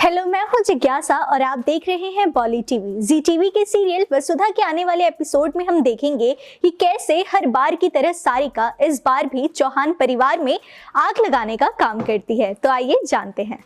Hello, मैं हूं जिज्ञासा और आप देख रहे हैं बॉली टीवी। जी टीवी के सीरियल वसुधा के आने वाले एपिसोड में हम देखेंगे कि कैसे हर बार की तरह सारिका इस बार भी चौहान परिवार में आग लगाने का काम करती है। तो आइए जानते हैं।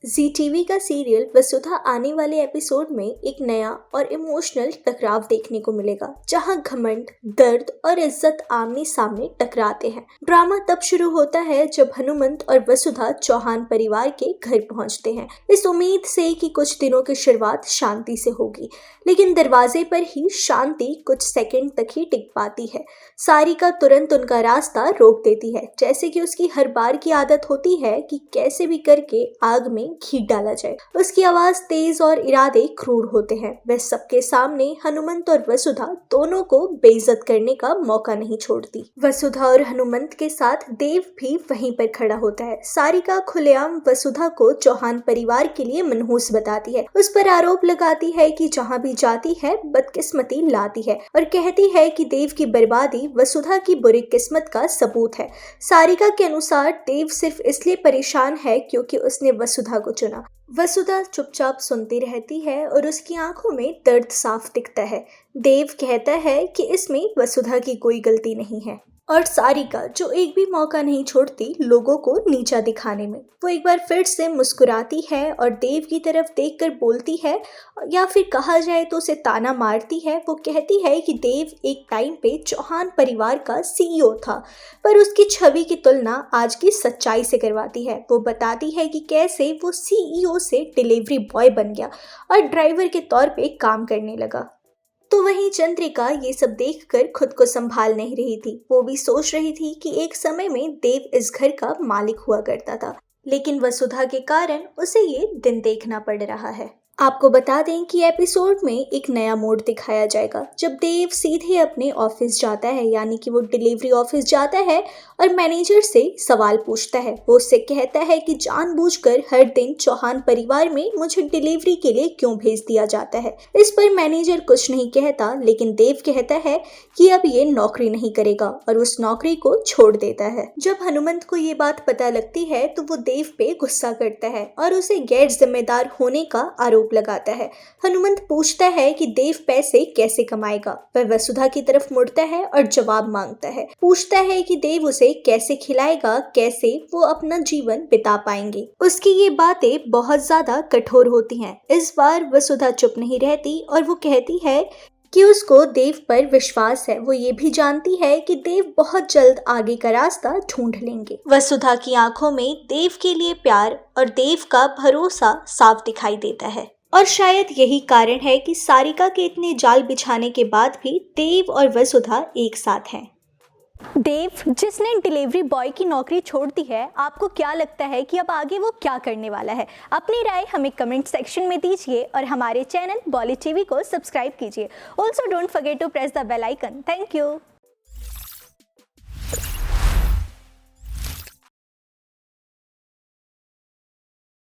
जी टीवी का सीरियल वसुधा आने वाले एपिसोड में एक नया और इमोशनल टकराव देखने को मिलेगा, जहां घमंड, दर्द और इज्जत आमने सामने टकराते हैं। ड्रामा तब शुरू होता है जब हनुमंत और वसुधा चौहान परिवार के घर पहुंचते हैं, इस उम्मीद से कि कुछ दिनों की शुरुआत शांति से होगी। लेकिन दरवाजे पर ही शांति कुछ सेकंड तक ही टिक पाती है। सारिका तुरंत उनका रास्ता रोक देती है, जैसे कि उसकी हर बार की आदत होती है कि कैसे भी करके आग में घी डाला जाए। उसकी आवाज तेज और इरादे क्रूर होते हैं। वह सबके सामने हनुमंत और वसुधा दोनों को बेइज्जत करने का मौका नहीं छोड़ती। वसुधा और हनुमंत के साथ देव भी वहीं पर खड़ा होता है। सारिका खुलेआम वसुधा को चौहान परिवार के लिए मनहूस बताती है, उस पर आरोप लगाती है कि जहाँ भी जाती है बदकिस्मती लाती है और कहती है कि देव की बर्बादी वसुधा की बुरी किस्मत का सबूत है। सारिका के अनुसार देव सिर्फ इसलिए परेशान है क्योंकि उसने वसुधा को चुना। वसुधा चुपचाप सुनती रहती है और उसकी आंखों में दर्द साफ दिखता है। देव कहता है कि इसमें वसुधा की कोई गलती नहीं है और सारिका जो एक भी मौका नहीं छोड़ती लोगों को नीचा दिखाने में। वो एक बार फिर से मुस्कुराती है और देव की तरफ देखकर बोलती है, या फिर कहा जाए तो उसे ताना मारती है। वो कहती है कि देव एक टाइम पे चौहान परिवार का सीईओ था, पर उसकी छवि की तुलना आज की सच्चाई से करवाती है। वो बताती है कि कैसे वो सीईओ से डिलीवरी बॉय बन गया और ड्राइवर के तौर पे काम करने लगा। तो वहीं चंद्रिका ये सब देखकर खुद को संभाल नहीं रही थी। वो भी सोच रही थी कि एक समय में देव इस घर का मालिक हुआ करता था, लेकिन वसुधा के कारण उसे ये दिन देखना पड़ रहा है। आपको बता दें कि एपिसोड में एक नया मोड़ दिखाया जाएगा, जब देव सीधे अपने ऑफिस जाता है, यानी कि वो डिलीवरी ऑफिस जाता है और मैनेजर से सवाल पूछता है। वो उससे कहता है कि जानबूझकर हर दिन चौहान परिवार में मुझे डिलीवरी के लिए क्यों भेज दिया जाता है। इस पर मैनेजर कुछ नहीं कहता, लेकिन देव कहता है कि अब ये नौकरी नहीं करेगा और उस नौकरी को छोड़ देता है। जब हनुमंत को ये बात पता लगती है तो वो देव पे गुस्सा करता है और उसे गैर जिम्मेदार होने का आरोप लगाता है। हनुमंत पूछता है कि देव पैसे कैसे कमाएगा। वह वसुधा की तरफ मुड़ता है और जवाब मांगता है। पूछता है कि देव उसे कैसे खिलाएगा, कैसे वो अपना जीवन बिता पाएंगे। उसकी ये बातें बहुत ज्यादा कठोर होती हैं। इस बार वसुधा चुप नहीं रहती और वो कहती है कि उसको देव पर विश्वास है। वो ये भी जानती है कि देव बहुत जल्द आगे का रास्ता ढूंढ लेंगे। वसुधा की आंखों में देव के लिए प्यार और देव का भरोसा साफ दिखाई देता है और शायद यही कारण है कि सारिका के इतने जाल बिछाने के बाद भी देव और वसुधा एक साथ हैं। देव जिसने डिलीवरी बॉय की नौकरी छोड़ दी है, आपको क्या लगता है कि अब आगे वो क्या करने वाला है? अपनी राय हमें कमेंट सेक्शन में दीजिए और हमारे चैनल बॉली टीवी को सब्सक्राइब कीजिए। Also don't forget to press the bell icon. Thank you.